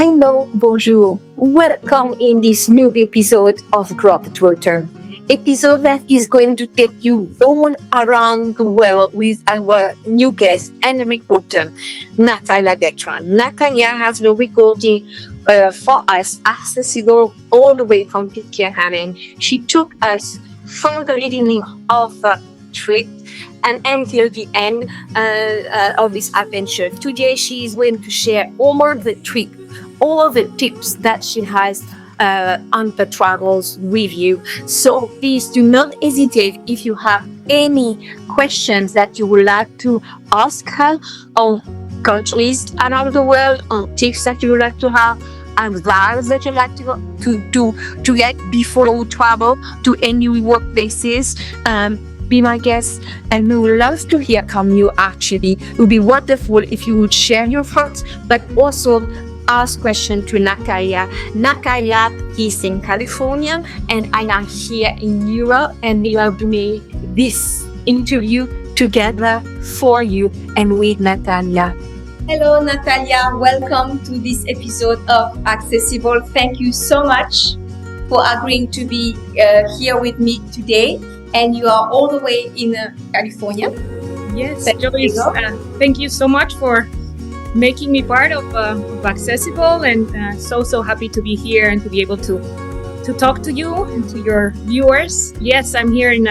Hello, bonjour. Welcome in this new episode of Globetrotter. Episode that is going to take you all around the world with our new guest and reporter, Natalia Bertrán. Natalia has the recording for us accessible all the way from Pitcairn Island. She took us from the beginning of the trip and until the end of this adventure. Today she is going to share all the trip, all the tips that she has on the travels with you. So please do not hesitate if you have any questions that you would like to ask her on countries around the world, on tips that you would like to have, advice that you like to get before you travel to any workplaces. Be my guest, and we would love to hear from you. Actually, it would be wonderful if you would share your thoughts, but also ask questions to Natalia. Natalia is in California, and I am here in Europe, and we are doing this interview together for you and with Natalia. Hello, Natalia. Welcome to this episode of Accessible. Thank you so much for agreeing to be here with me today. And you are all the way in California. Yes, Joyce, thank you so much for making me part of Accessible, and so happy to be here and to be able to talk to you and to your viewers. Yes, I'm here in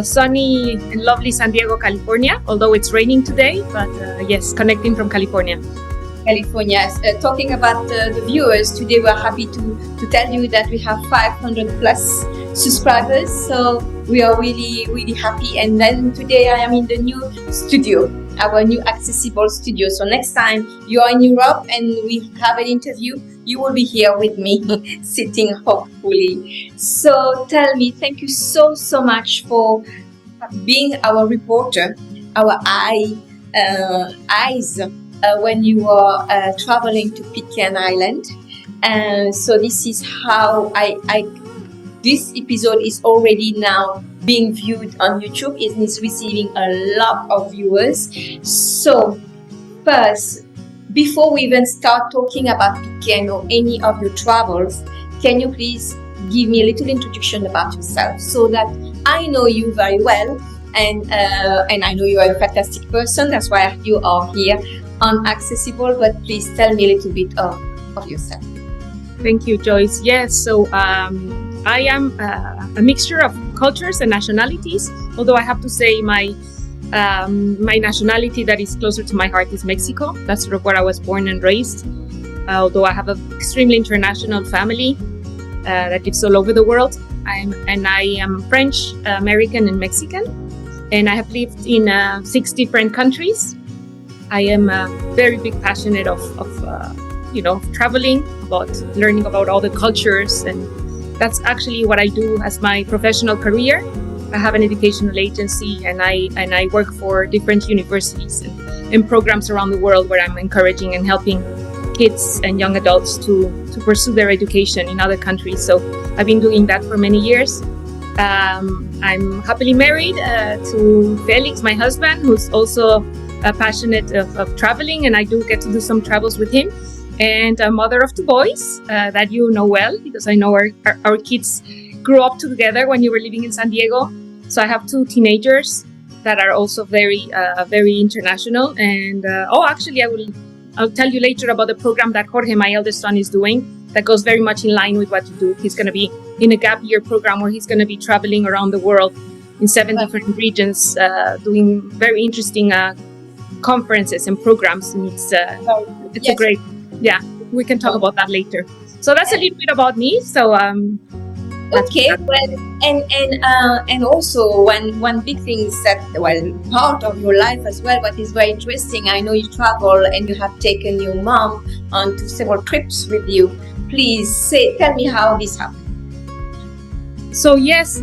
sunny and lovely San Diego, California, although it's raining today, but yes, connecting from California. Talking about the viewers, today we're happy to tell you that we have 500 plus subscribers, so we are really happy. And then today I am in the new studio, our new Accessible studio. So next time you are in Europe and we have an interview, you will be here with me sitting, hopefully. So tell me, thank you so much for being our reporter, our eyes when you are traveling to Pitcairn Island. So this is how this episode is already now being viewed on YouTube. It is receiving a lot of viewers. So first, before we even start talking about Pitcairn or any of your travels, can you please give me a little introduction about yourself so that I know you very well, and I know you are a fantastic person. That's why you are here on Accessible. But please tell me a little bit of yourself. Thank you, Joyce. Yes, so I am a mixture of cultures and nationalities, although I have to say my nationality that is closer to my heart is Mexico. That's sort of where I was born and raised, although I have an extremely international family that lives all over the world. I am French, American, and Mexican, and I have lived in 6 different countries. I am very big passionate of traveling, about learning about all the cultures, and that's actually what I do as my professional career. I have an educational agency, and I work for different universities and programs around the world where I'm encouraging and helping kids and young adults to pursue their education in other countries. So I've been doing that for many years. I'm happily married to Felix, my husband, who's also passionate of traveling, and I do get to do some travels with him. And a mother of 2 boys that you know well, because I know our kids grew up together when you were living in San Diego. So I have 2 teenagers that are also very international. And actually, I'll tell you later about the program that Jorge, my eldest son, is doing that goes very much in line with what you do. He's going to be in a gap year program where he's going to be traveling around the world in 7 different regions, doing very interesting conferences and programs. And it's a great. Yeah, we can talk about that later. So that's a little bit about me. So okay, well, and also one big thing is that, well, part of your life as well, what is very interesting. I know you travel and you have taken your mom onto several trips with you. Please tell me how this happened. So yes,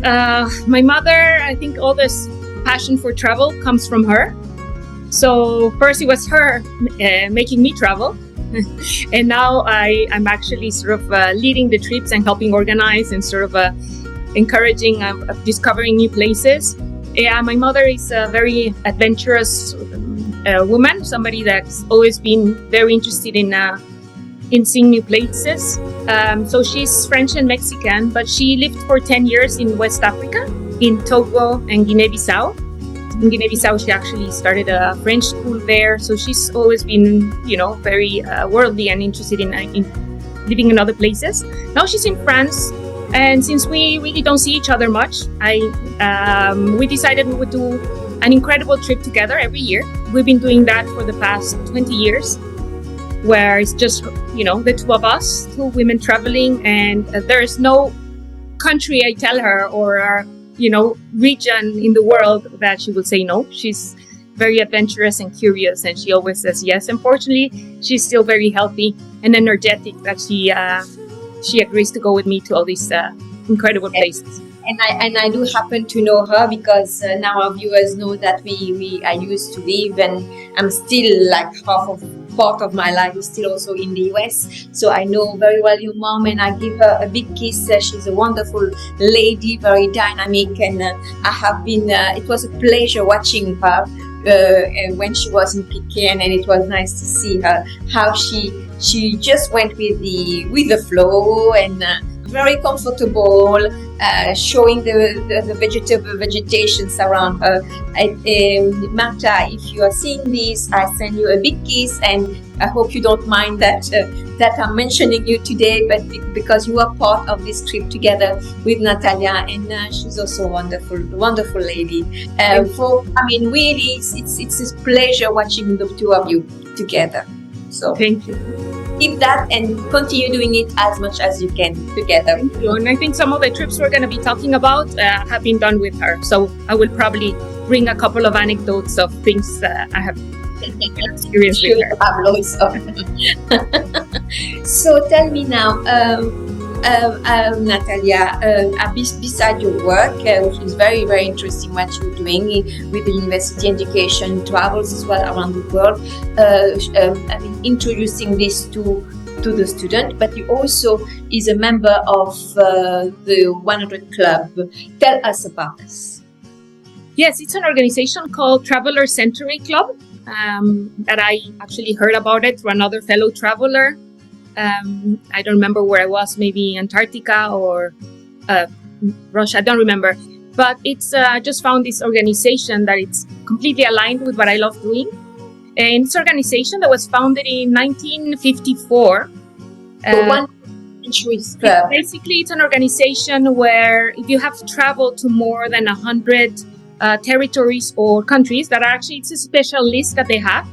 my mother, I think all this passion for travel comes from her. So first it was her making me travel. And now I'm actually sort of leading the trips and helping organize and sort of encouraging discovering new places. Yeah, my mother is a very adventurous woman, somebody that's always been very interested in in seeing new places. So she's French and Mexican, but she lived for 10 years in West Africa, in Togo and Guinea-Bissau. In Guinea-Bissau, she actually started a French school there. So she's always been, very worldly and interested in living in other places. Now she's in France. And since we really don't see each other much, we decided we would do an incredible trip together every year. We've been doing that for the past 20 years, where it's just, the two of us, two women traveling, and there's no country, I tell her, or, region in the world that she will say no. She's very adventurous and curious, and she always says yes. Unfortunately, she's still very healthy and energetic that she agrees to go with me to all these incredible places. And I do happen to know her because now our viewers know that I used to live, and I'm still like part of my life is still also in the US. So I know very well your mom, and I give her a big kiss. She's a wonderful lady, very dynamic, and I have been. It was a pleasure watching her when she was in Pitcairn, and it was nice to see her how she just went with the flow and very comfortable, showing the vegetations around her. Marta, if you are seeing this, I send you a big kiss, and I hope you don't mind that I'm mentioning you today, but because you are part of this trip together with Natalia, and she's also a wonderful lady. Really, it's a pleasure watching the two of you together. So thank you. Keep that and continue doing it as much as you can together. Thank you. And I think some of the trips we're going to be talking about have been done with her. So I will probably bring a couple of anecdotes of things I have experienced with her. Have loads of. So tell me now, Natalia, beside your work, which is very, very interesting what you're doing with the university education, travels as well around the world, introducing this to the student, but you also is a member of the 100 Club. Tell us about this. Yes, it's an organization called Traveler Century Club that I actually heard about it through another fellow traveler. I don't remember where I was, maybe Antarctica or Russia, I don't remember. But it's just found this organization that it's completely aligned with what I love doing. And it's an organization that was founded in 1954. Basically, it's an organization where if you have traveled to more than 100 territories or countries, it's a special list that they have.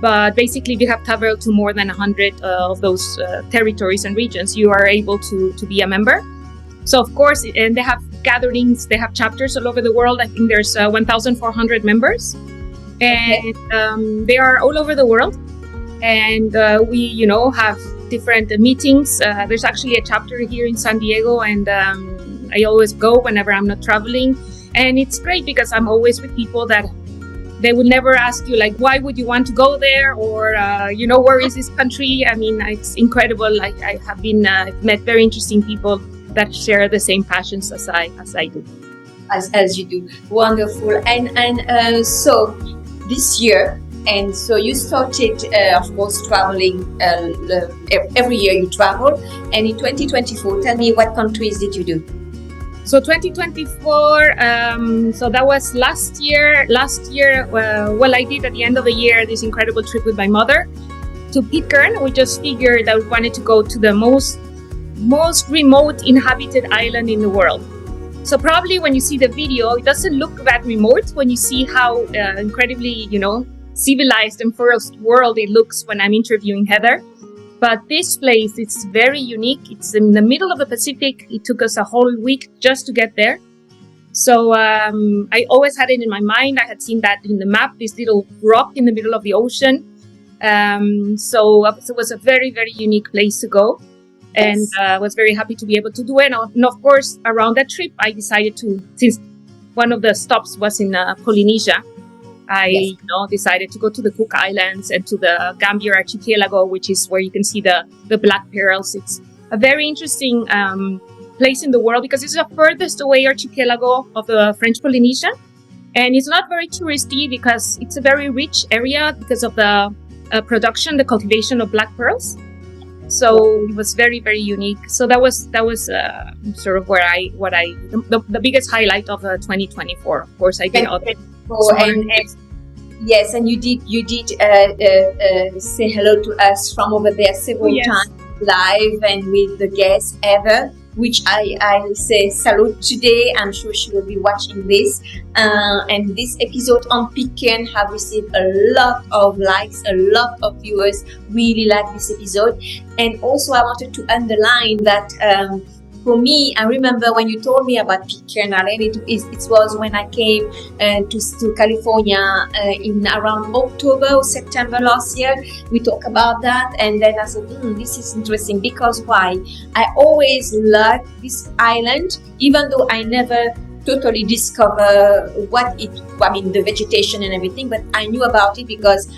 But basically, if you have traveled to more than 100 of those territories and regions, you are able to be a member. So, of course, and they have gatherings, they have chapters all over the world. I think there's 1,400 members. And they are all over the world. And we, have different meetings. There's actually a chapter here in San Diego, and I always go whenever I'm not traveling. And it's great because I'm always with people that they would never ask you, like, why would you want to go there? Or, where is this country? I mean, it's incredible. I have been met very interesting people that share the same passions as I do. As you do. Wonderful. And so this year, and so you started, of course, traveling. Every year you travel. And in 2024, tell me, what countries did you do? So 2024, so that was last year. I did at the end of the year this incredible trip with my mother to Pitcairn. We just figured that we wanted to go to the most remote inhabited island in the world. So probably when you see the video, it doesn't look that remote when you see how incredibly, civilized and first world it looks when I'm interviewing Heather. But this place, it's very unique. It's in the middle of the Pacific. It took us a whole week just to get there. So I always had it in my mind. I had seen that in the map, this little rock in the middle of the ocean. So it was a very, very unique place to go. And I was very happy to be able to do it. And of course, around that trip, I decided to, since one of the stops was in Polynesia, I decided to go to the Cook Islands and to the Gambier Archipelago, which is where you can see the black pearls. It's a very interesting place in the world because it's the furthest away archipelago of the French Polynesia. And it's not very touristy because it's a very rich area because of the the cultivation of black pearls. So it was very, very unique. So that was sort of where the biggest highlight of 2024. Of course, I did other. Yes, and you did say hello to us from over there several times live and with the guests ever, which I say salute today. I'm sure she will be watching this. And this episode on Pitcairn have received a lot of likes, a lot of viewers really like this episode. And also I wanted to underline that for me, I remember when you told me about Pitcairn Island, it was when I came to California in around October or September last year. We talked about that, and then I said, this is interesting because why? I always loved this island, even though I never totally discover the vegetation and everything, but I knew about it because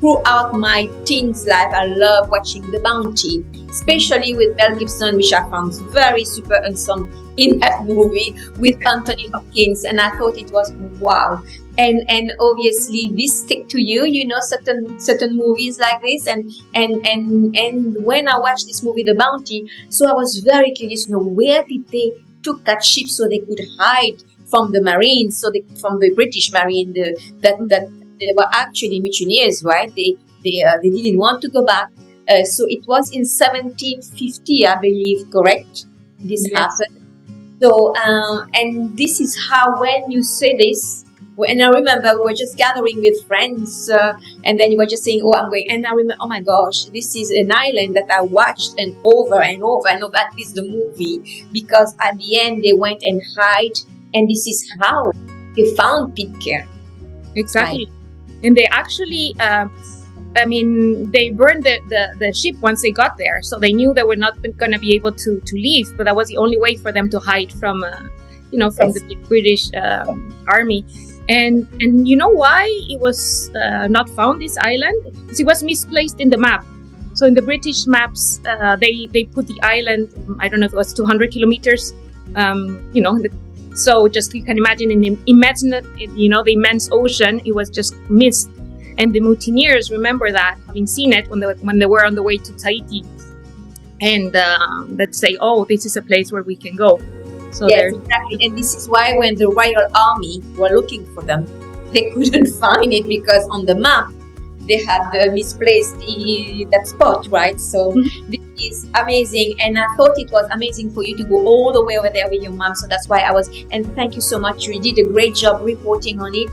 throughout my teens life, I love watching The Bounty, especially with Mel Gibson, which I found very super handsome in that movie with Anthony Hopkins, and I thought it was wow. And obviously this stick to you, certain movies like this, and when I watched this movie, The Bounty, so I was very curious, where did they took that ship so they could hide from the Marines, from the British Marine, that they were actually mutineers, right? They didn't want to go back. So it was in 1750, I believe, correct? This happened. So, and this is how, when you say this, and I remember we were just gathering with friends, and then you were just saying, I'm going, and I remember, oh my gosh, this is an island that I watched and over and over, at least the movie, because at the end they went and hide, and this is how they found Pitcairn. Exactly. And they actually, they burned the ship once they got there. So they knew they were not going to be able to leave, but that was the only way for them to hide from the British army. And you know why it was not found, this island? Because it was misplaced in the map. So in the British maps, they put the island, I don't know if it was 200 kilometers, so just you can imagine the immense ocean, it was just missed. And the mutineers remember that, having seen it when they were on the way to Tahiti, and that say, this is a place where we can go. So yes, exactly. And this is why when the Royal Army were looking for them, they couldn't find it because on the map they had misplaced that spot, right? So this is amazing, and I thought it was amazing for you to go all the way over there with your mom. So that's why and thank you so much. You did a great job reporting on it.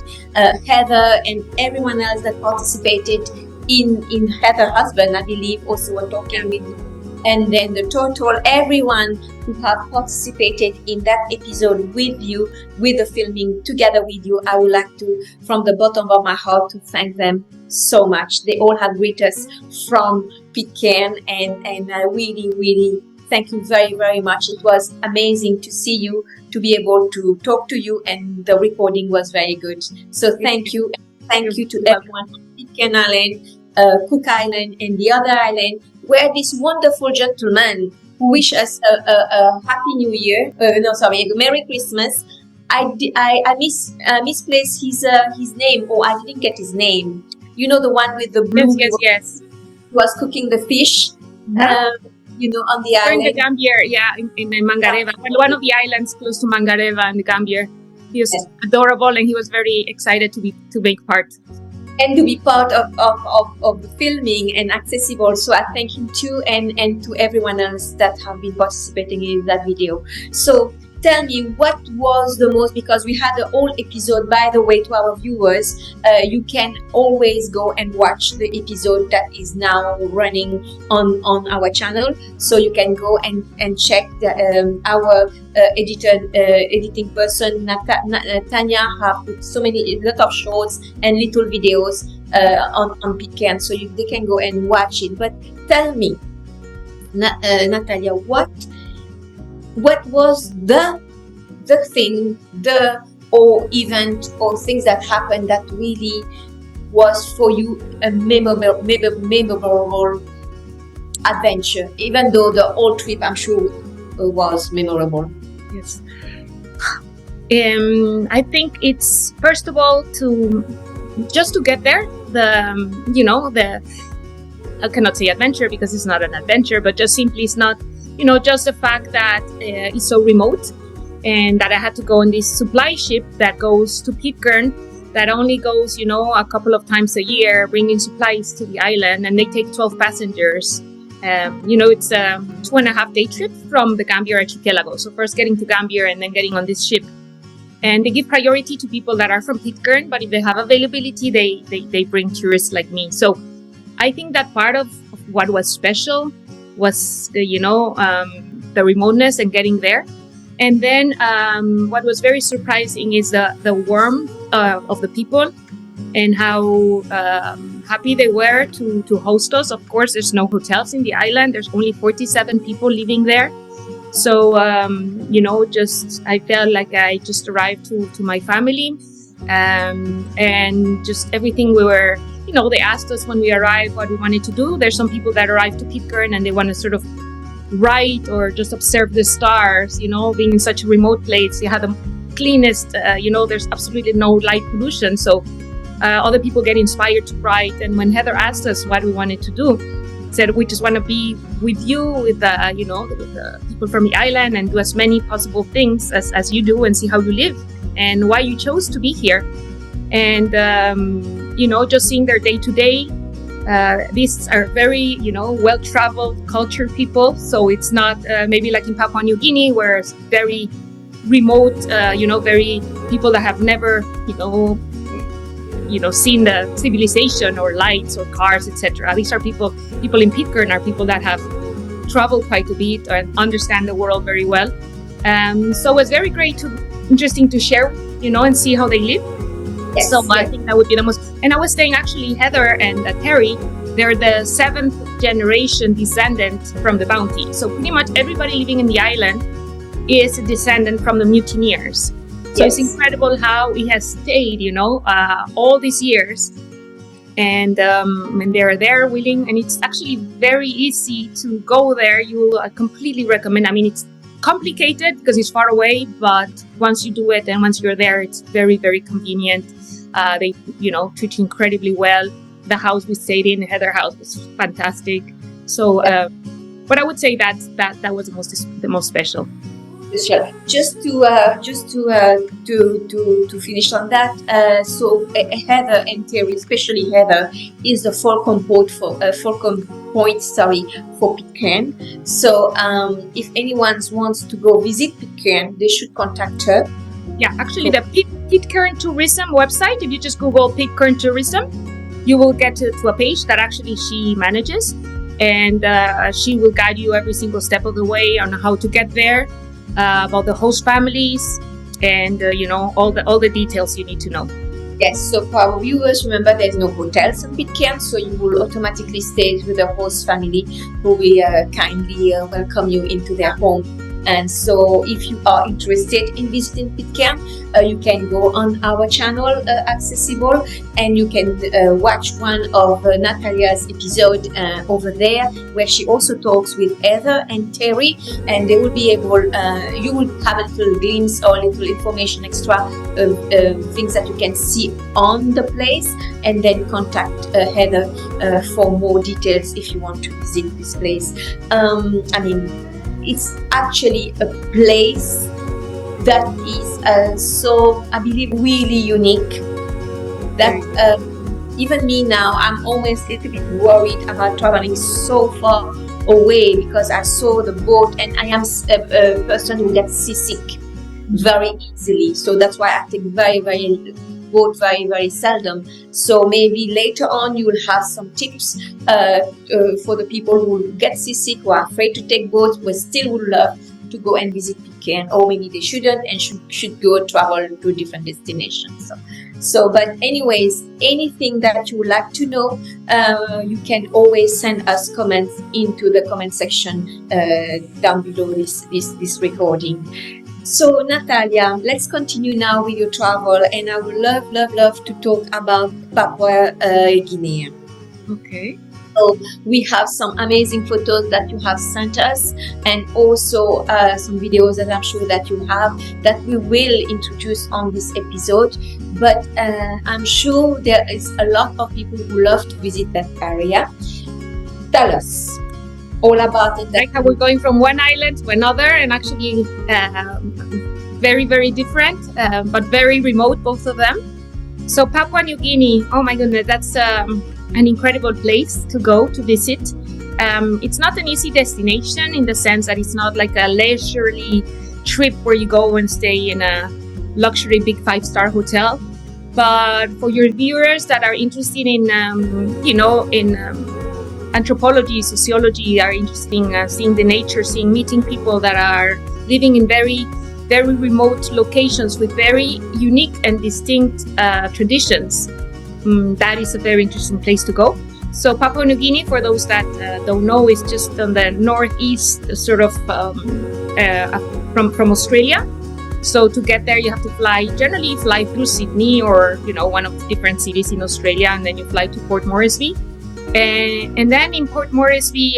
Heather and everyone else that participated in Heather's husband, I believe, also were talking with you. And then the total, everyone who have participated in that episode with you, with the filming together with you, I would like to, from the bottom of my heart, to thank them so much. They all have greeted us from Pitcairn, and I really, really thank you very, very much. It was amazing to see you, to be able to talk to you, and the recording was very good. So thank you. Thank you to everyone on Pitcairn Island, Cook Island, and the other island, where this wonderful gentleman who wished us a Happy New Year, Merry Christmas. I misplaced his name, or I didn't get his name. The one with the blue. Yes. He was cooking the fish, on the island. In the Gambier, in Mangareva, one of the islands close to Mangareva and the Gambier. He was adorable, and he was very excited to make part. And to be part of the filming and accessible. So I thank him too, and to everyone else that have been participating in that video. So tell me, what was the most, because we had a whole episode, by the way, to our viewers, you can always go and watch the episode that is now running on our channel. So you can go and check our editing person, Tanya, have put a lot of shorts and little videos on Pitcairn, so they can go and watch it. But tell me, Natalia, what was the thing, or event or things that happened that really was for you a memorable adventure, even though the whole trip, I'm sure, was memorable? Yes. I think it's, first of all, to get there, I cannot say adventure because it's not an adventure, but just simply it's not, just the fact that it's so remote, and that I had to go on this supply ship that goes to Pitcairn, that only goes, a couple of times a year, bringing supplies to the island, and they take 12 passengers. It's a 2.5 day trip from the Gambier archipelago. So first getting to Gambier and then getting on this ship. And they give priority to people that are from Pitcairn, but if they have availability, they bring tourists like me. So I think that part of what was special was the remoteness and getting there. And then what was very surprising is the warmth of the people and how happy they were to host us. Of course, there's no hotels in the island. There's only 47 people living there. So, I felt like I just arrived to my family, and just everything we were, they asked us when we arrived what we wanted to do. There's some people that arrived to Pitcairn and they want to sort of write or just observe the stars, being in such a remote place. You have the cleanest, there's absolutely no light pollution. So other people get inspired to write. And when Heather asked us what we wanted to do, said we just want to be with you, with the people from the island, and do as many possible things as you do, and see how you live and why you chose to be here. And just seeing their day to day. These are very well-traveled, cultured people. So it's not maybe like in Papua New Guinea, where it's very remote. Very people that have never seen the civilization or lights or cars, etc. These are people in Pitcairn are people that have traveled quite a bit and understand the world very well. So it's very interesting to share, and see how they live. Yes, so I think that would be the most. And I was saying, actually, Heather and Terry, they're the 7th generation descendant from the Bounty. So pretty much everybody living in the island is a descendant from the mutineers. So It's incredible how it has stayed, all these years. And they're there willing, and it's actually very easy to go there. I completely recommend. I mean, it's complicated because it's far away, but once you do it and once you're there, it's very, very convenient. They, treat you incredibly well. The house we stayed in, Heather House, was fantastic. So, but I would say that was the most special. Just to finish on that, so Heather and Terry, especially Heather, is the Fulcrum Point for Pitcairn. So if anyone wants to go visit Pitcairn, they should contact her. Yeah, actually, the Pitcairn Tourism website. If you just Google Pitcairn Tourism, you will get to a page that actually she manages, and she will guide you every single step of the way on how to get there. About the host families, and all the details you need to know. Yes, so for our viewers, remember there's no hotels in Pitcairn, so you will automatically stay with the host family, who will kindly welcome you into their home. And so if you are interested in visiting Pitcairn, you can go on our channel, Accessible, and you can watch one of Natalia's episode over there, where she also talks with Heather and Terry, and they will be able, you will have a little glimpse or a little information extra, things that you can see on the place, and then contact Heather for more details if you want to visit this place. It's actually a place that is so, I believe, really unique, that even me now, I'm always a little bit worried about traveling so far away, because I saw the boat and I am a person who gets seasick very easily. So that's why I take boat very, very seldom. So maybe later on you will have some tips for the people who get seasick, who are afraid to take boats, but still would love to go and visit Pitcairn, or maybe they shouldn't and should go travel to a different destination. But anyways, anything that you would like to know, you can always send us comments into the comment section down below this recording. So Natalia, let's continue now with your travel, and I would love to talk about Papua Guinea. Okay. So we have some amazing photos that you have sent us, and also some videos that I'm sure that you have that we will introduce on this episode. But I'm sure there is a lot of people who love to visit that area. Tell us all about it. Like how we're going from one island to another, and actually very, very different, but very remote, both of them. So Papua New Guinea, oh my goodness, that's an incredible place to go to visit. It's not an easy destination in the sense that it's not like a leisurely trip where you go and stay in a luxury big 5-star hotel. But for your viewers that are interested in, anthropology, sociology, are interested in seeing the nature, meeting people that are living in very, very remote locations with very unique and distinct traditions, that is a very interesting place to go. So Papua New Guinea, for those that don't know, is just on the northeast, sort of from Australia. So to get there, you have to generally fly through Sydney or, one of the different cities in Australia, and then you fly to Port Moresby. And then in Port Moresby,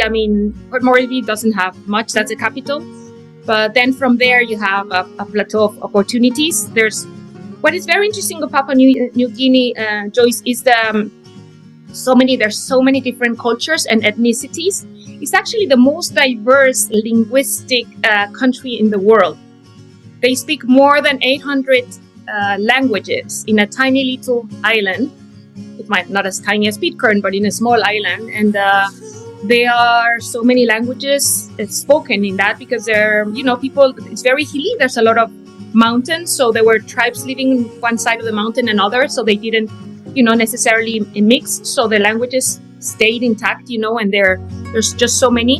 Port Moresby doesn't have much, that's the capital. But then from there, you have a plateau of opportunities. What is very interesting about Papua New Guinea, Joyce, is there's so many different cultures and ethnicities. It's actually the most diverse linguistic country in the world. They speak more than 800 languages in a tiny little island. It might not as tiny as Pitcairn, but in a small island. And there are so many languages spoken in that because people, it's very hilly. There's a lot of mountains. So there were tribes living one side of the mountain and other. So they didn't, necessarily mix. So the languages stayed intact, and there's just so many.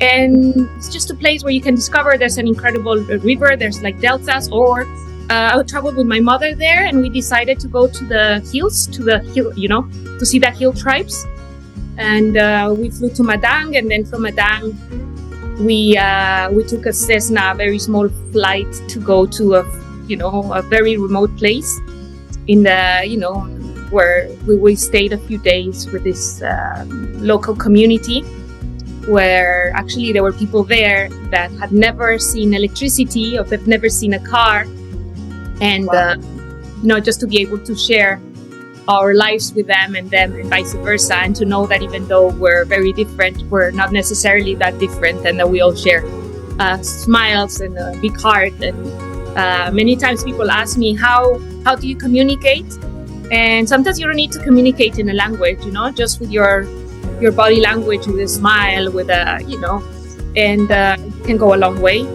And it's just a place where you can discover there's an incredible river. There's like deltas, or I traveled with my mother there, and we decided to go to the hills, to see the hill tribes. And we flew to Madang, and then from Madang, we took a Cessna, a very small flight, to go to a very remote place in the, where we stayed a few days with this local community, where actually there were people there that had never seen electricity or they've never seen a car. And, just to be able to share our lives with them and vice versa, and to know that even though we're very different, we're not necessarily that different, and that we all share smiles and a big heart. And many times people ask me, how do you communicate? And sometimes you don't need to communicate in a language, just with your body language, with a smile, with and it can go a long way.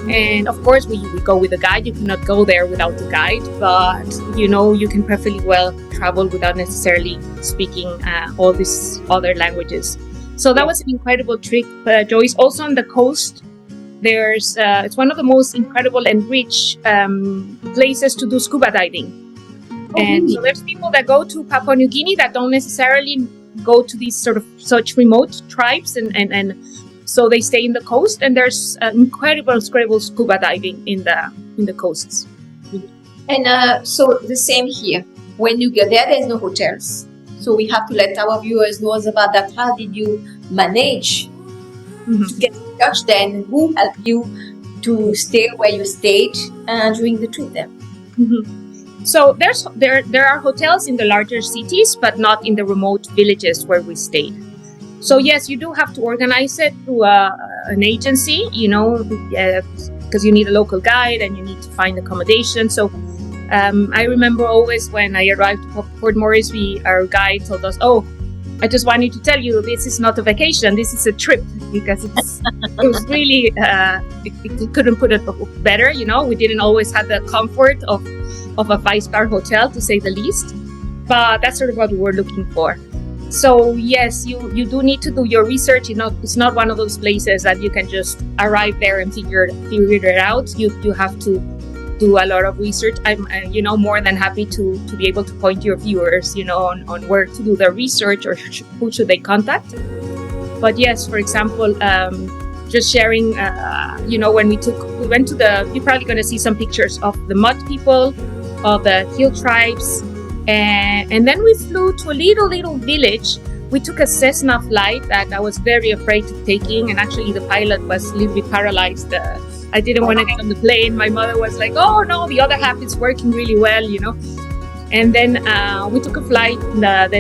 And of course, we go with a guide. You cannot go there without a guide, but you can perfectly well travel without necessarily speaking all these other languages. So that was an incredible trip, Joyce. Also on the coast, there's it's one of the most incredible and rich places to do scuba diving. And so there's people that go to Papua New Guinea that don't necessarily go to these such remote tribes, and so they stay in the coast, and there's incredible scuba diving in the coasts. And so the same here. When you get there, there's no hotels. So we have to let our viewers know about that. How did you manage to get in touch then? Who helped you to stay where you stayed during the trip there? So there are hotels in the larger cities, but not in the remote villages where we stayed. So yes, you do have to organize it through an agency, because you need a local guide and you need to find accommodation. So I remember always when I arrived at Port Moresby, our guide told us, I just wanted to tell you, this is not a vacation, this is a trip, because it was really, it couldn't put it better, we didn't always have the comfort of a 5-star hotel, to say the least, but that's sort of what we were looking for. So yes, you do need to do your research. It's not one of those places that you can just arrive there and figure it out. You have to do a lot of research. I'm more than happy to be able to point your viewers on where to do their research, or who should they contact. But yes, for example, just sharing, when we went to you're probably going to see some pictures of the mud people, of the hill tribes, and then we flew to a little village. We took a Cessna flight that I was very afraid of taking, and actually the pilot was a little bit paralyzed. I didn't want to get on the plane. My mother was like, "Oh no, the other half is working really well," And then we took a flight that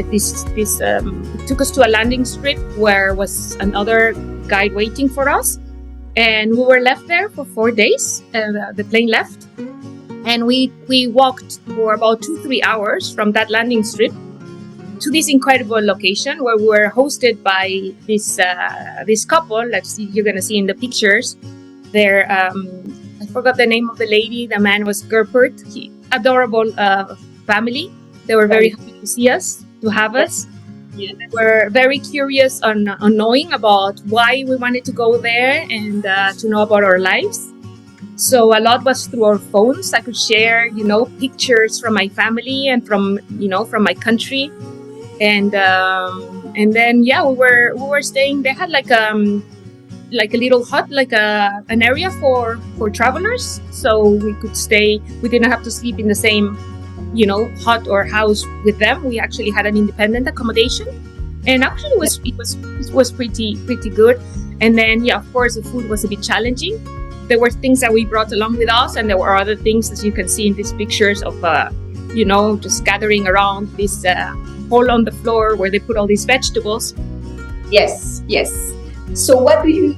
took us to a landing strip where was another guide waiting for us. And we were left there for 4 days. The plane left. And we walked for about 2-3 hours from that landing strip to this incredible location where we were hosted by this couple that you're going to see in the pictures. They're, I forgot the name of the lady. The man was Gerpert. Adorable family. They were very happy to see us, to have us. Yeah. They were very curious on knowing about why we wanted to go there and to know about our lives. So a lot was through our phones. I could share, pictures from my family and from my country. And then we were staying. They had like a little hut, like an area for travelers, so we could stay. We didn't have to sleep in the same hut or house with them. We actually had an independent accommodation, and actually it was pretty good. And then of course the food was a bit challenging. There were things that we brought along with us, and there were other things, as you can see in these pictures, of just gathering around this hole on the floor where they put all these vegetables. Yes. So what were you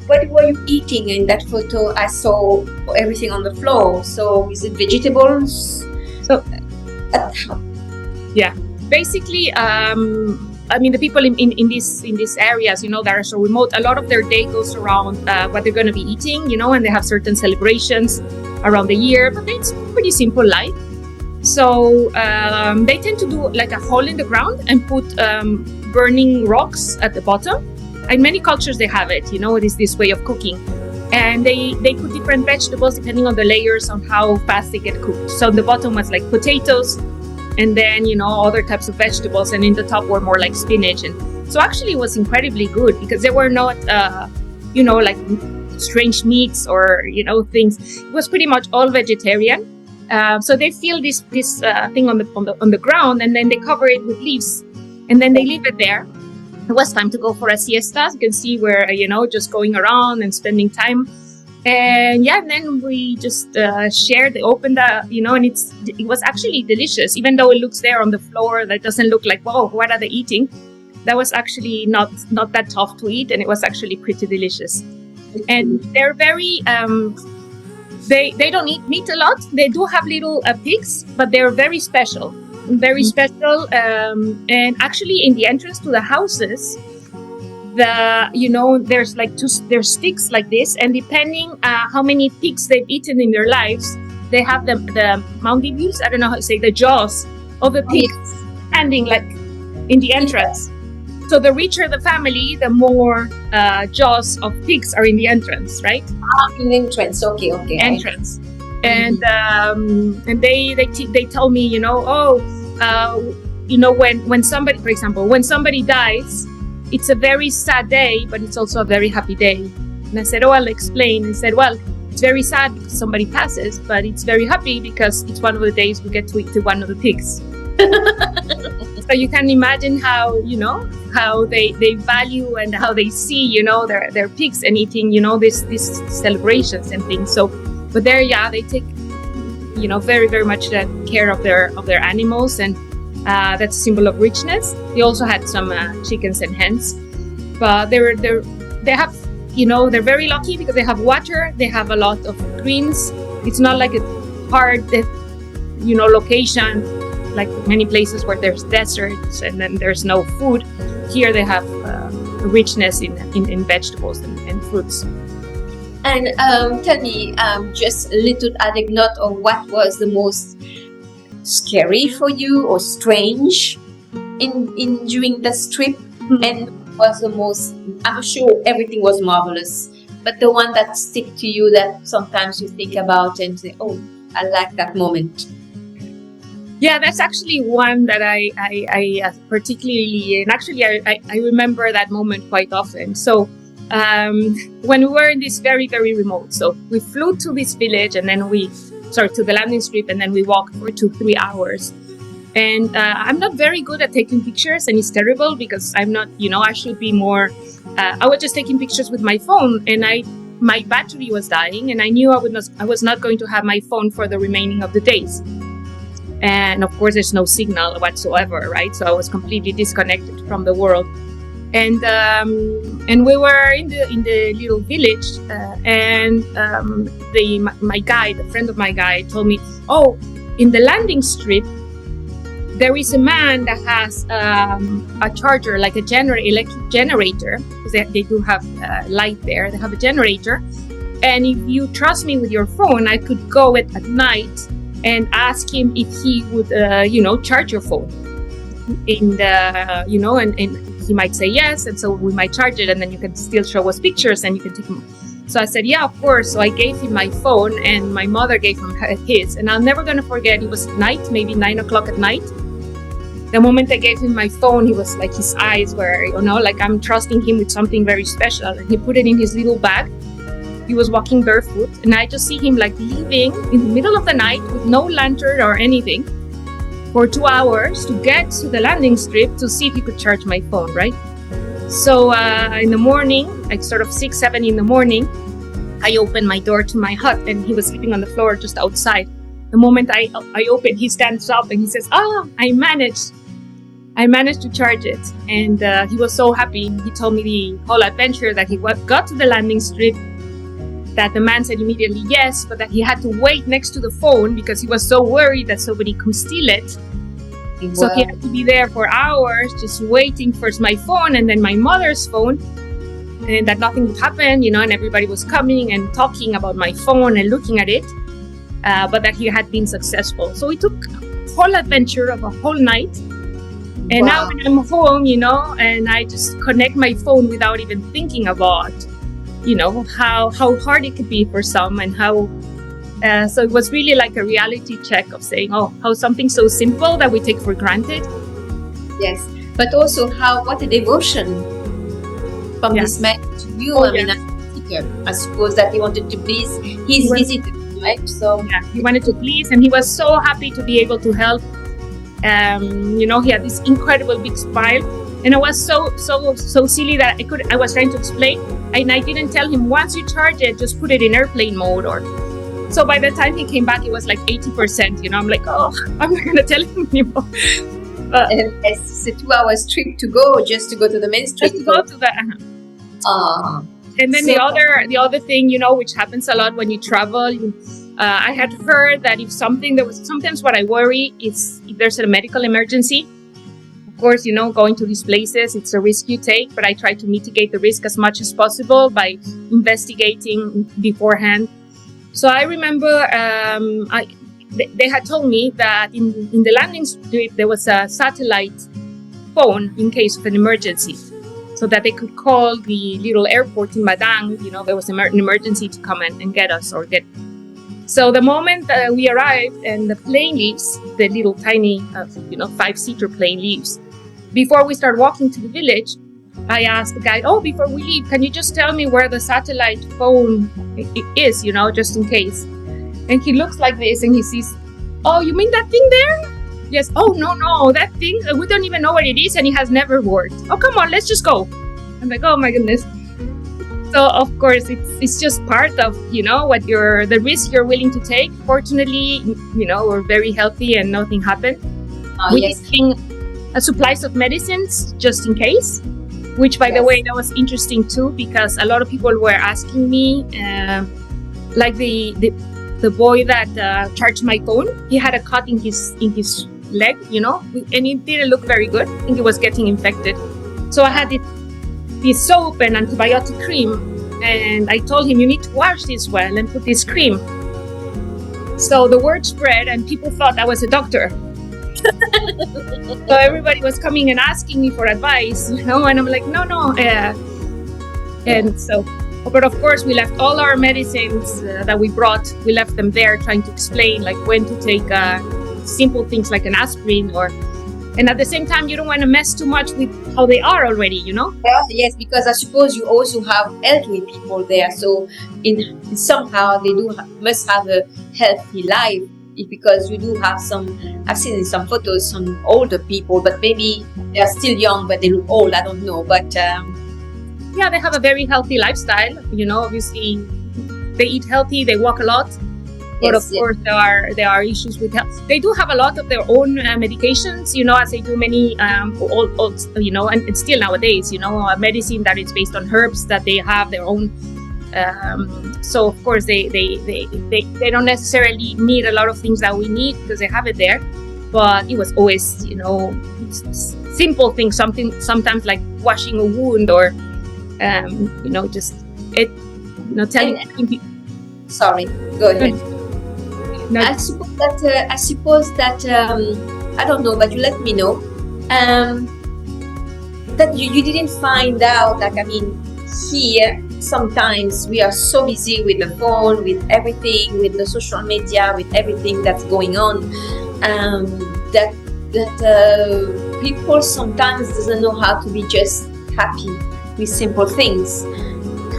eating in that photo? I saw everything on the floor. So is it vegetables? So basically, the people in these areas, that are so remote, a lot of their day goes around what they're going to be eating, and they have certain celebrations around the year, but it's pretty simple life. So they tend to do like a hole in the ground and put burning rocks at the bottom. In many cultures they have it, it is this way of cooking. And they put different vegetables depending on the layers on how fast they get cooked. So the bottom was like potatoes, and then, other types of vegetables, and in the top were more like spinach. And so actually it was incredibly good because there were not, like strange meats or, things. It was pretty much all vegetarian. So they fill this thing on the ground, and then they cover it with leaves, and then they leave it there. It was time to go for a siesta. As you can see, we're just going around and spending time, and then we just shared. They opened and it was actually delicious, even though it looks there on the floor. That doesn't look like, whoa, what are they eating? That was actually not that tough to eat, and it was actually pretty delicious. And they're very They don't eat meat a lot. They do have little pigs, but they're very special. And actually in the entrance to the houses, there's there's sticks like this, and depending how many pigs they've eaten in their lives, they have the mandibles, I don't know how to say, the jaws of the pigs standing like in the entrance. So the richer the family, the more jaws of pigs are in the entrance, right? In the entrance, okay. Entrance. And they tell me, when somebody, for example, when somebody dies, it's a very sad day, but it's also a very happy day. And I said, I'll explain. I said, well, it's very sad because somebody passes, but it's very happy because it's one of the days we get to eat one of the pigs. So you can imagine how, how they value and how they see, their pigs and eating, these celebrations and things. So, but there, they take, very, very much care of their animals, and that's a symbol of richness. They also had some chickens and hens, but they have, they're very lucky because they have water. They have a lot of greens. It's not like a hard, location, like many places where there's deserts and then there's no food. Here they have richness in vegetables and fruits. And tell me just a little anecdote of what was the most scary for you or strange in during this trip, and was the most, I'm sure everything was marvelous, but the one that stick to you that sometimes you think about and say, oh, I like that moment. Yeah, that's actually one that I particularly, and actually I remember that moment quite often. So when we were in this very, very remote, so we flew to this village and then to the landing strip, and then we walked for 2-3 hours. And I'm not very good at taking pictures, and it's terrible because I'm not, I should be more, I was just taking pictures with my phone, and my battery was dying, and I knew I was not going to have my phone for the remaining of the days. And of course, there's no signal whatsoever, right? So I was completely disconnected from the world. And we were in the little village, and my guide, a friend of my guide, told me, "Oh, in the landing strip, there is a man that has a charger, like a electric generator, because they do have light there. They have a generator, and if you trust me with your phone, I could go at night and ask him if he would, charge your phone. And he might say yes, and so we might charge it, and then you can still show us pictures, and you can take them." So I said, "Yeah, of course." So I gave him my phone, and my mother gave him his. And I'm never going to forget, it was night, maybe 9 o'clock at night. The moment I gave him my phone, he was like, his eyes were, like I'm trusting him with something very special. And he put it in his little bag. He was walking barefoot, and I just see him like leaving in the middle of the night with no lantern or anything for 2 hours to get to the landing strip to see if he could charge my phone, right? So in the morning, like sort of 6, 7 in the morning, I opened my door to my hut, and he was sleeping on the floor just outside. The moment I open, he stands up and he says, I managed to charge it. And he was so happy. He told me the whole adventure, that he got to the landing strip, that the man said immediately yes, but that he had to wait next to the phone because he was so worried that somebody could steal it. Wow. So he had to be there for hours just waiting for my phone and then my mother's phone, and that nothing would happen, and everybody was coming and talking about my phone and looking at it. But that he had been successful. So it took a whole adventure of a whole night. And Wow. now when I'm home, and I just connect my phone without even thinking about, how hard it could be for some, and how, so it was really like a reality check of saying, how something so simple that we take for granted. Yes, but also what a devotion from this man to you. I suppose that he wanted to please his visitor. Right? So yeah, he wanted to please, and he was so happy to be able to help. He had this incredible big smile, and I was so silly that I was trying to explain, and I didn't tell him, once you charge it, just put it in airplane mode. Or so by the time he came back, it was like 80%. I'm like, I'm not gonna tell him anymore. But it's a 2 hours trip to go, just to go to the main street. Just to go to that. And then the other thing, which happens a lot when you travel, I had heard that sometimes what I worry is if there's a medical emergency. Of course, going to these places, it's a risk you take, but I try to mitigate the risk as much as possible by investigating beforehand. So I remember they had told me that in the landing strip, there was a satellite phone in case of an emergency, so that they could call the little airport in Madang, there was an emergency to come and get us or get. So the moment we arrived and the plane leaves, the little tiny, 5-seater plane leaves, before we start walking to the village, I asked the guide, before we leave, can you just tell me where the satellite phone is, just in case? And he looks like this and he sees, you mean that thing there? Yes. No, that thing, we don't even know what it is, and it has never worked. Come on, let's just go. I'm like, oh my goodness. So of course, it's just part of, the risk you're willing to take. Fortunately, we're very healthy and nothing happened. We taking supplies of medicines just in case, which by the way, that was interesting too, because a lot of people were asking me, like the boy that charged my phone, he had a cut in his leg, and it didn't look very good. I think he was getting infected. So I had this soap and antibiotic cream, and I told him, you need to wash this well and put this cream. So the word spread, and people thought I was a doctor. So everybody was coming and asking me for advice, and I'm like, no. And so, but of course, we left all our medicines that we brought, we left them there, trying to explain like when to take simple things like an aspirin, and at the same time, you don't want to mess too much with how they are already, Yes, because I suppose you also have elderly people there, so somehow they must have a healthy life, because you do have I've seen in some photos some older people, but maybe they are still young, but they look old. I don't know, but yeah, they have a very healthy lifestyle. Obviously, they eat healthy, they walk a lot. But of course, there are issues with health. They do have a lot of their own medications, as they do many, and still nowadays, medicine that is based on herbs that they have their own. So of course, they don't necessarily need a lot of things that we need because they have it there. But it was always, simple things, sometimes like washing a wound or, just it, telling people. Sorry, go ahead. No. I suppose that I don't know, but you let me know that you didn't find out. Like, I mean, here sometimes we are so busy with the phone, with everything, with the social media, with everything that's going on, that people sometimes doesn't know how to be just happy with simple things.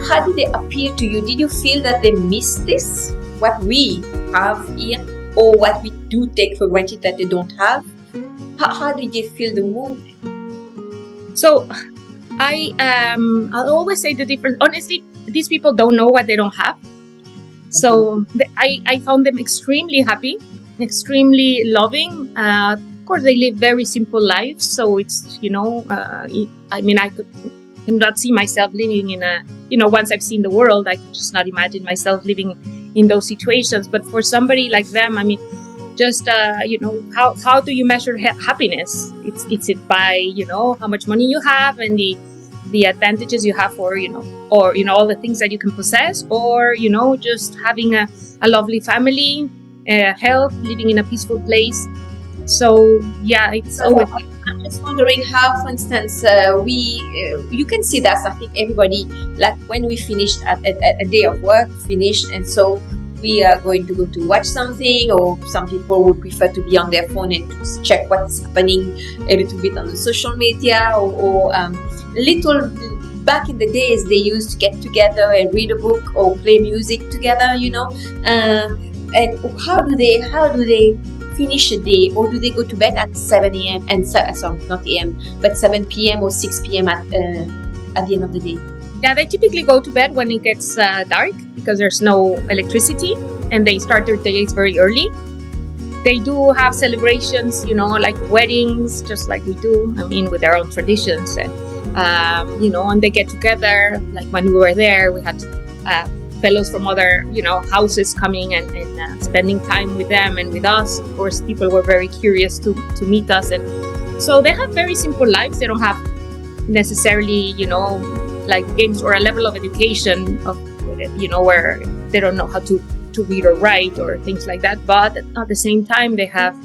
How did they appear to you? Did you feel that they miss this, what we have here, or what we do take for granted that they don't have? How did you feel the mood? So I always say the difference. Honestly, these people don't know what they don't have. So I found them extremely happy, extremely loving. Of course, they live very simple lives. So it's, I cannot see myself living in a, once I've seen the world, I could just not imagine myself living in those situations. But for somebody like them, I mean, just, how do you measure happiness? It's it by, how much money you have and the advantages you have for, or, all the things that you can possess, or, just having a lovely family, health, living in a peaceful place. So, yeah, it's always... I'm just wondering how, for instance, you can see that. I think everybody, like when we finished a day of work, finished, and so we are going to go to watch something, or some people would prefer to be on their phone and to check what's happening a little bit on the social media, or little back in the days they used to get together and read a book or play music together, and how do they finish a day, or do they go to bed at 7 a.m. and not a.m. but 7 p.m. or 6 p.m. at the end of the day? Yeah, they typically go to bed when it gets dark because there's no electricity, and they start their days very early. They do have celebrations, like weddings, just like we do. I mean, with their own traditions, and and they get together. Like when we were there, we had fellows from other, houses coming and spending time with them and with us. Of course, people were very curious to meet us, and so they have very simple lives. They don't have necessarily, like games or a level of education of, where they don't know how to read or write or things like that. But at the same time, they have,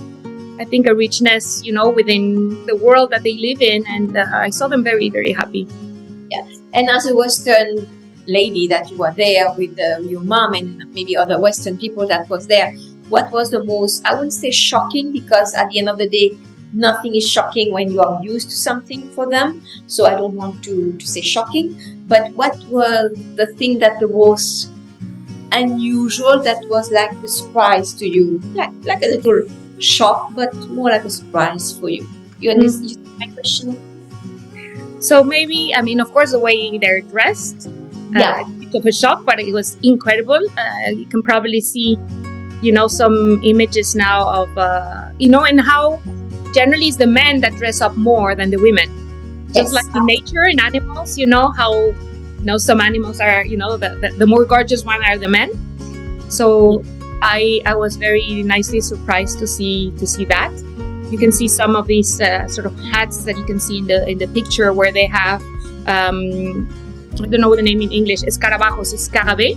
I think, a richness, within the world that they live in, and I saw them very, very happy. Yeah, and as a Western lady that you were there with your mom and maybe other Western people that was there, what was the most, I wouldn't say shocking, because at the end of the day, nothing is shocking when you are used to something for them. So I don't want to say shocking, but what was the thing that the most unusual, that was like a surprise to you, like a little shock, but more like a surprise for you? You understand my question? So maybe, I mean, of course, the way they're dressed, it's of a shock, but it was incredible. You can probably see, some images now of, and how generally it's the men that dress up more than the women. Just like in nature and animals, how, some animals are, the more gorgeous one are the men. So I was very nicely surprised to see that. You can see some of these sort of hats that you can see in the picture where they have, I don't know what the name in English, escarabajos, escarabée.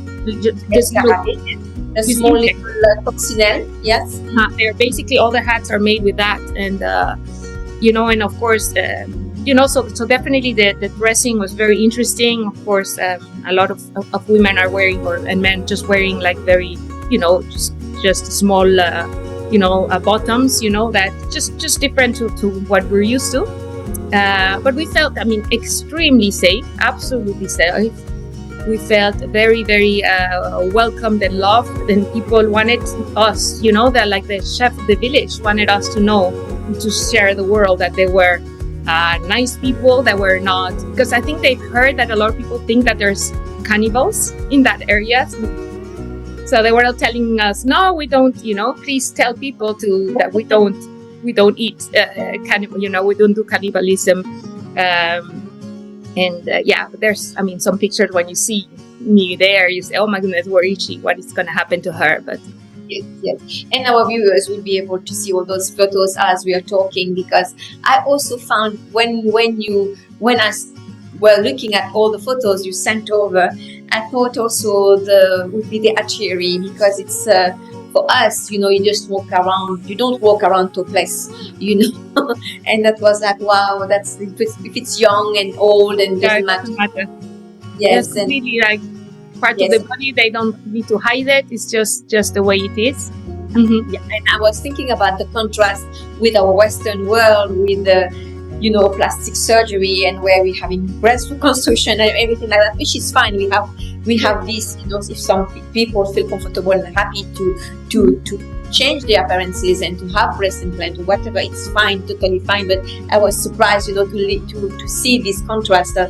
A small little coccinelle, yes. They're basically, all the hats are made with that, and and of course, so definitely the dressing was very interesting. Of course, a lot of women are wearing, and men just wearing like very, just small, bottoms, that just different to what we're used to. But we felt, extremely safe, absolutely safe. We felt very, very welcomed and loved, and people wanted us, that like the chef of the village wanted us to know, to share the world, that they were nice people, that were not, because I think they've heard that a lot of people think that there's cannibals in that area. So they were all telling us, no, we don't, please tell people that we don't eat cannibal, we don't do cannibalism. There's, some pictures when you see me there, you say, oh my goodness, where is she? What is going to happen to her? But yes. And our viewers will be able to see all those photos as we are talking, because I also found when I were looking at all the photos you sent over, I thought also would be the archery, because it's for us, you just walk around. You don't walk around topless, and that was like, wow, that's if it's young and old and doesn't matter. Yes, and really like part of the body. They don't need to hide it. It's just the way it is. Mm-hmm. Yeah, and I was thinking about the contrast with our Western world, with the plastic surgery, and where we're having breast reconstruction and everything like that, which is fine. We have this, if some people feel comfortable and happy to change their appearances and to have breast implant or whatever, it's fine, totally fine. But I was surprised, to see this contrast that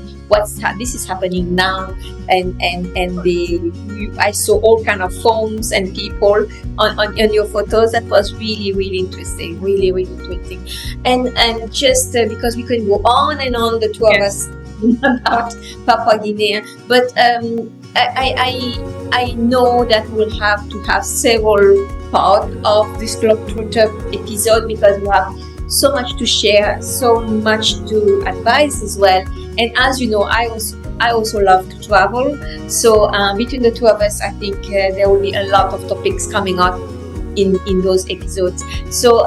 this is happening now, and I saw all kind of forms and people on your photos. That was really, really interesting, really, really interesting. And just because we can go on and on, the two of us, about Papua Guinea, but I know that we'll have to have several parts of this Globetrotter episode, because we have so much to share, so much to advise as well. And as you know, I also love to travel. So between the two of us, I think there will be a lot of topics coming up in those episodes. So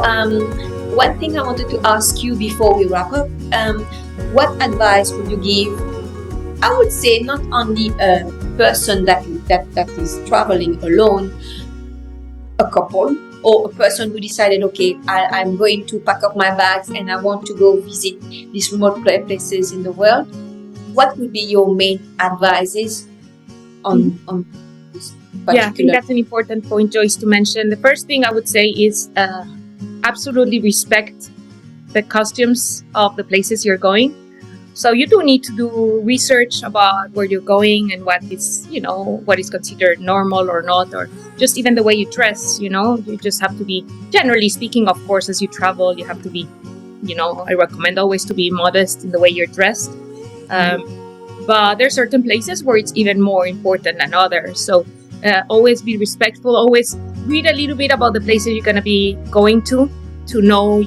one thing I wanted to ask you before we wrap up, what advice would you give? I would say not only a person that is traveling alone, a couple, or a person who decided, okay, I'm going to pack up my bags and I want to go visit these remote places in the world. What would be your main advices on this particular? Yeah, I think that's an important point, Joyce, to mention. The first thing I would say is absolutely respect the customs of the places you're going. So you do need to do research about where you're going and what is considered normal or not, or just even the way you dress, you just have to be, generally speaking, of course, as you travel, you have to be, I recommend always to be modest in the way you're dressed. But there are certain places where it's even more important than others. So always be respectful, always read a little bit about the places you're going to be going to know,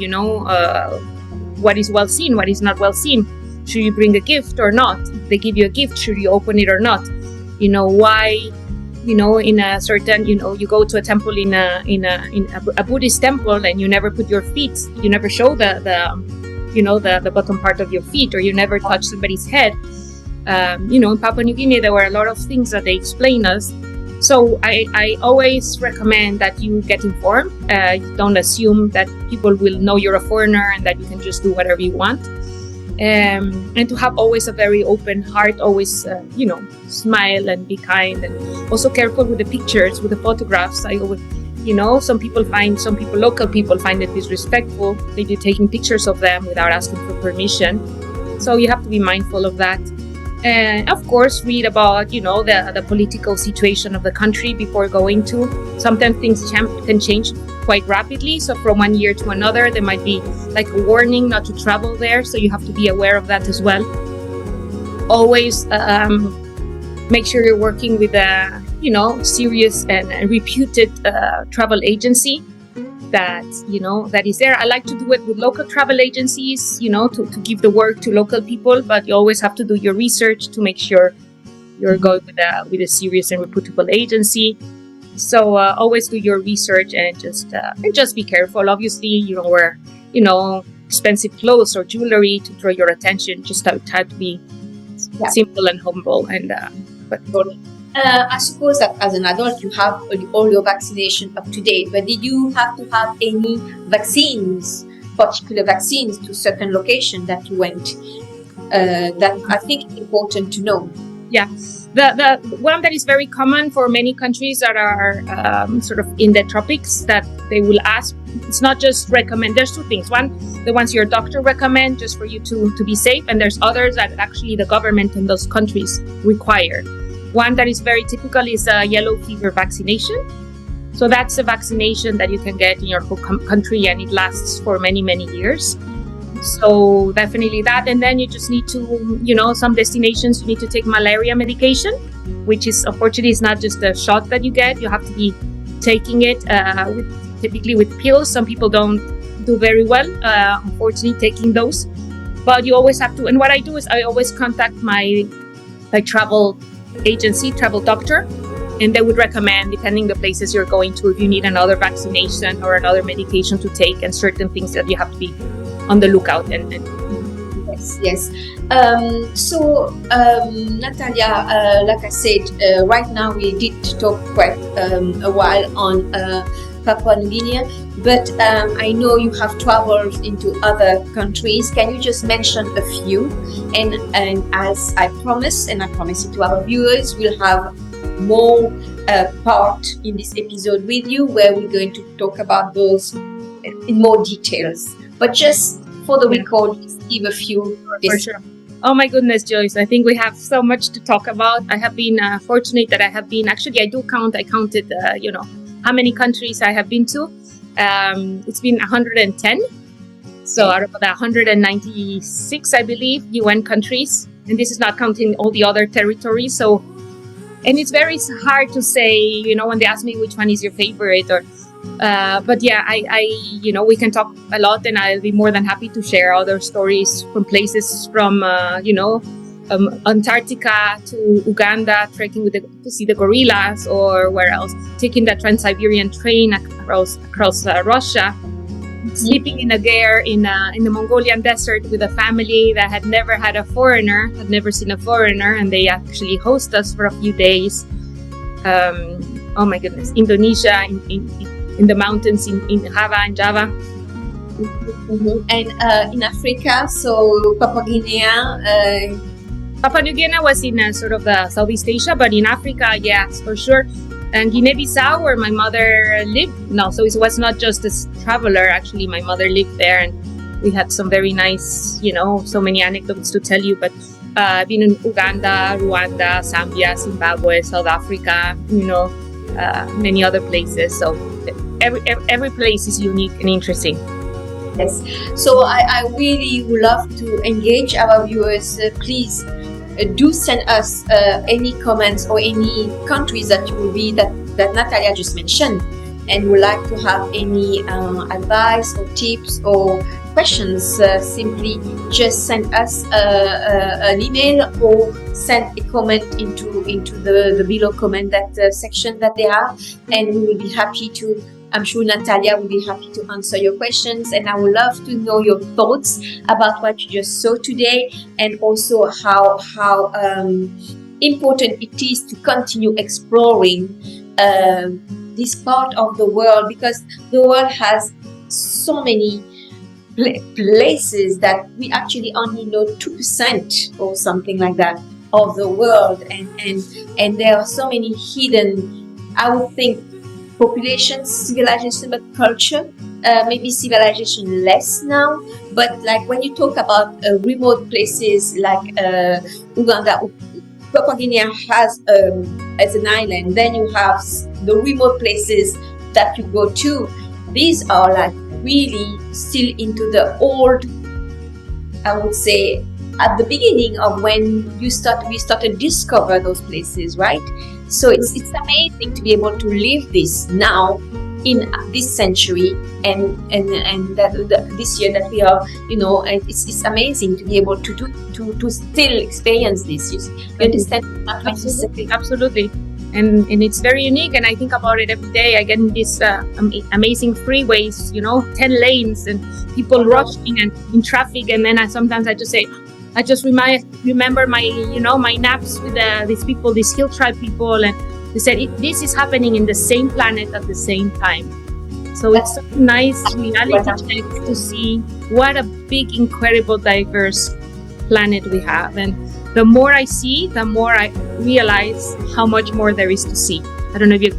what is well seen, what is not well seen. Should you bring a gift or not? If they give you a gift, should you open it or not? Why, in a certain, you go to a temple in a Buddhist temple and you never put your feet, you never show the bottom part of your feet, or you never touch somebody's head. In Papua New Guinea, there were a lot of things that they explain us. So I always recommend that you get informed. Don't assume that people will know you're a foreigner and that you can just do whatever you want. And to have always a very open heart, always, smile and be kind, and also careful with the pictures, with the photographs. I always, some local people find it disrespectful. They do taking pictures of them without asking for permission. So you have to be mindful of that. And of course, read about, the political situation of the country before going to. Sometimes things can change quite rapidly. So from one year to another, there might be like a warning not to travel there. So you have to be aware of that as well. Always make sure you're working with a, serious and reputed travel agency that is there. I like to do it with local travel agencies, to give the work to local people, but you always have to do your research to make sure you're going with a serious and reputable agency. So always do your research and just be careful. Obviously, you don't wear, expensive clothes or jewelry to draw your attention. Just try to be simple and humble. And I suppose that as an adult, you have all your vaccination up to date. But did you have to have any particular vaccines to certain location that you went? That I think is important to know. Yeah. The one that is very common for many countries that are sort of in the tropics, that they will ask, it's not just recommend, there's two things. One, the ones your doctor recommend just for you to be safe, and there's others that actually the government in those countries require. One that is very typical is a yellow fever vaccination. So that's a vaccination that you can get in your home country, and it lasts for many, many years. So definitely that. And then you just need to, some destinations you need to take malaria medication, which is unfortunately is not just a shot that you get. You have to be taking it typically with pills. Some people don't do very well, unfortunately, taking those. But you always have to. And what I do is I always contact my travel agency, travel doctor, and they would recommend, depending the places you're going to, if you need another vaccination or another medication to take, and certain things that you have to be on the lookout. And Yes. Natalia, like I said, right now we did talk quite a while on Papua New Guinea, but I know you have traveled into other countries. Can you just mention a few? And as I promise it to our viewers, we'll have more part in this episode with you, where we're going to talk about those in more details. But just for the record, just give a few. For sure. Oh my goodness, Joyce. I think we have so much to talk about. I have been fortunate that I have been, actually I counted, how many countries I have been to. It's been 110. So out of the 196, I believe, UN countries. And this is not counting all the other territories. So, and it's very hard to say, when they ask me which one is your favorite, but yeah, we can talk a lot, and I'll be more than happy to share other stories from places from, Antarctica to Uganda, trekking to see the gorillas, or where else, taking the Trans-Siberian train across Russia, sleeping in a ger in the Mongolian desert with a family that had never seen a foreigner, and they actually host us for a few days. Oh my goodness, Indonesia, in the mountains in Java. Mm-hmm. And in Africa, so Papua New Guinea was in sort of the Southeast Asia, but in Africa, yes, for sure. And Guinea-Bissau, where my mother lived. No, so it was not just a traveler. Actually, my mother lived there, and we had some very nice, so many anecdotes to tell you. But I've been in Uganda, Rwanda, Zambia, Zimbabwe, South Africa, many other places. So every place is unique and interesting. Yes. So I really would love to engage our viewers. Please do send us any comments or any countries that that Natalia just mentioned, and would like to have any advice or tips or questions. Simply just send us an email or send a comment into the below comment that section that they have, and we will be happy to. I'm sure Natalia will be happy to answer your questions, and I would love to know your thoughts about what you just saw today, and also how important it is to continue exploring this part of the world, because the world has so many places that we actually only know 2% or something like that of the world, and there are so many hidden, I would think, population, civilization, but culture, maybe civilization less now, but like when you talk about remote places like Uganda, Papua New Guinea has as an island, then you have the remote places that you go to. These are like really still into the old, I would say, at the beginning of when we started to discover those places, right? So it's amazing to be able to live this now in this century, and this year that we are, it's amazing to be able to still experience this. You understand? Absolutely. And it's very unique, and I think about it every day. I get in these amazing freeways, 10 lanes, and people rushing and in traffic, and then sometimes I just say, I just remember my, my naps with these people, these hill tribe people, and they said this is happening in the same planet at the same time. So it's a nice reality check to see what a big, incredible, diverse planet we have. And the more I see, the more I realize how much more there is to see. I don't know if you...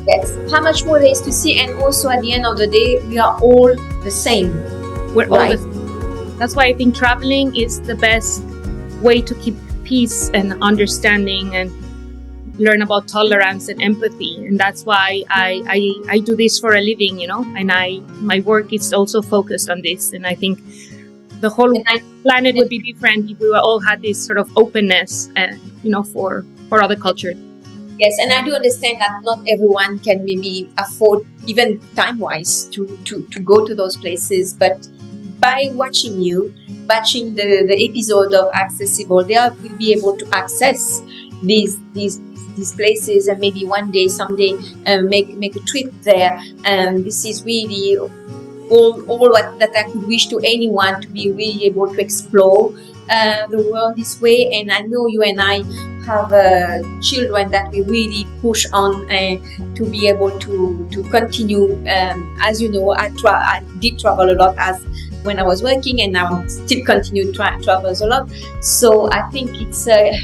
Yes, how much more there is to see, and also at the end of the day, we are all the same. We're all the same. That's why I think traveling is the best way to keep peace and understanding, and learn about tolerance and empathy, and that's why I do this for a living, and my work is also focused on this. And I think the whole planet would be different if we all had this sort of openness, for other cultures. Yes, and I do understand that not everyone can maybe afford, even time-wise, to go to those places. But by watching the episode of Accessible, they will be able to access these places, and maybe one day, someday, make a trip there. And this is really all what that I could wish to anyone, to be really able to explore the world this way. And I know you and I have children that we really push on to be able to continue. As you know, I did travel a lot as when I was working, and now still continue to travel a lot. So I think it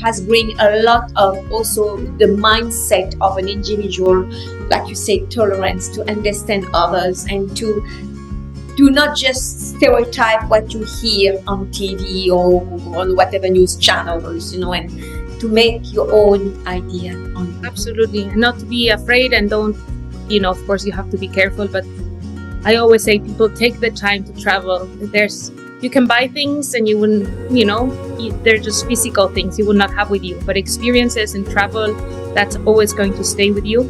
has bring a lot of also the mindset of an individual, like you say, tolerance, to understand others, and to do not just stereotype what you hear on TV or on whatever news channels, and to make your own idea on it. Absolutely. And not to be afraid, and don't, of course you have to be careful, but I always say people take the time to travel. You can buy things and you wouldn't, they're just physical things you would not have with you, but experiences and travel, that's always going to stay with you.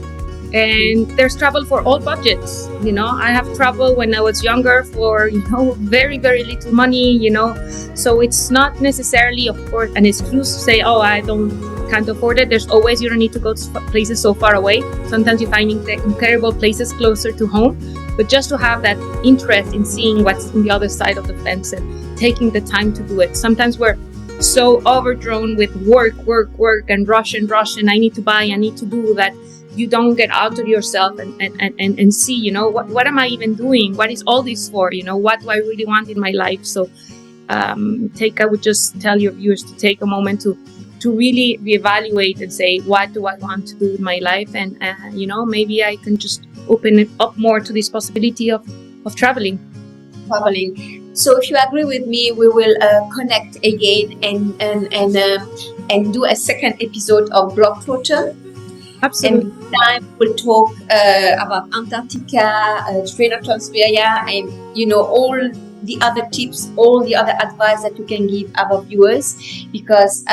And there's travel for all budgets. I have traveled when I was younger for, very, very little money, so it's not necessarily, of course, an excuse to say, oh, can't afford it. There's always, you don't need to go to places so far away. Sometimes you find incredible places closer to home, but just to have that interest in seeing what's on the other side of the fence and taking the time to do it. Sometimes we're so overdrawn with work, and rush, and I need to buy, I need to do that. You don't get out of yourself and see, what am I even doing? What is all this for? What do I really want in my life? So I would just tell your viewers to take a moment to really reevaluate and say, what do I want to do with my life? And, maybe I can just open it up more to this possibility of traveling. So if you agree with me, we will connect again and do a second episode of Globetrotter. Absolutely. And time we'll talk about Antarctica, trainer Transperia, and all the other tips, all the other advice that you can give our viewers, because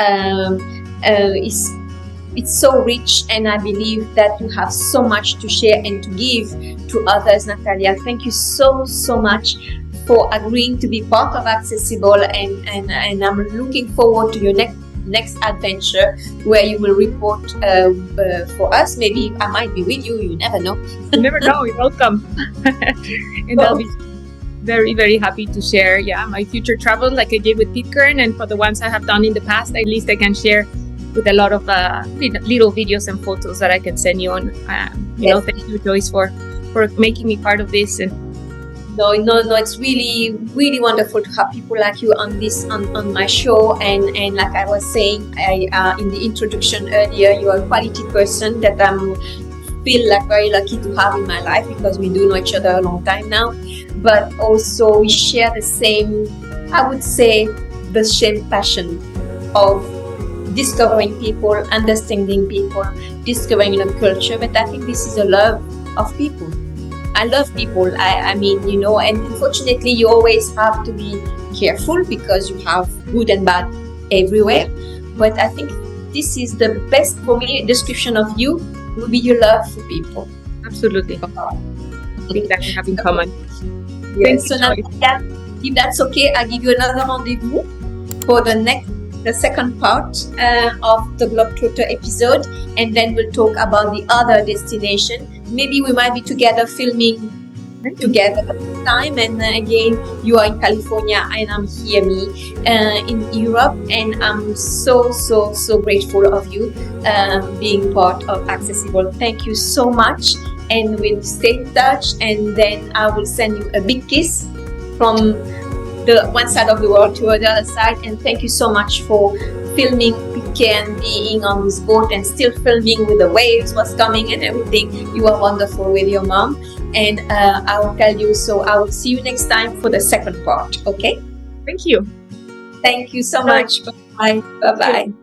it's so rich, and I believe that you have so much to share and to give to others. Natalia, thank you so much for agreeing to be part of Accessible, and I'm looking forward to your next adventure, where you will report for us. Maybe I might be with you. You never know. You never know. You're welcome. And I'll be very, very happy to share my future travel, like I did with Pitcairn, and for the ones I have done in the past, at least I can share with a lot of little videos and photos that I can send you on. Yes. Thank you, Joyce, for making me part of this. And No, it's really, really wonderful to have people like you on my show. And like I was saying in the introduction earlier, you are a quality person that I feel like very lucky to have in my life, because we do know each other a long time now. But also we share the same, I would say, the same passion of discovering people, understanding people, discovering a culture. But I think this is a love of people. I love people. I mean, and unfortunately you always have to be careful, because you have good and bad everywhere. But I think this is the best, for me, description of you will be your love for people. Absolutely. I think that we have in common. Yes. So now, if that's okay, I'll give you another rendezvous for the second part of the Globetrotter episode, and then we'll talk about the other destination. Maybe we might be together filming together at the time, and again, you are in California and I'm here in Europe, and I'm so grateful of you being part of Accessible. Thank you so much, and we'll stay in touch, and then I will send you a big kiss from the one side of the world to the other side. And thank you so much for filming Pitcairn, being on this boat and still filming with the waves, what's coming and everything. You are wonderful with your mom, and I will tell you, so I will see you next time for the second part. Okay? Thank you. Thank you so much. Bye. Bye.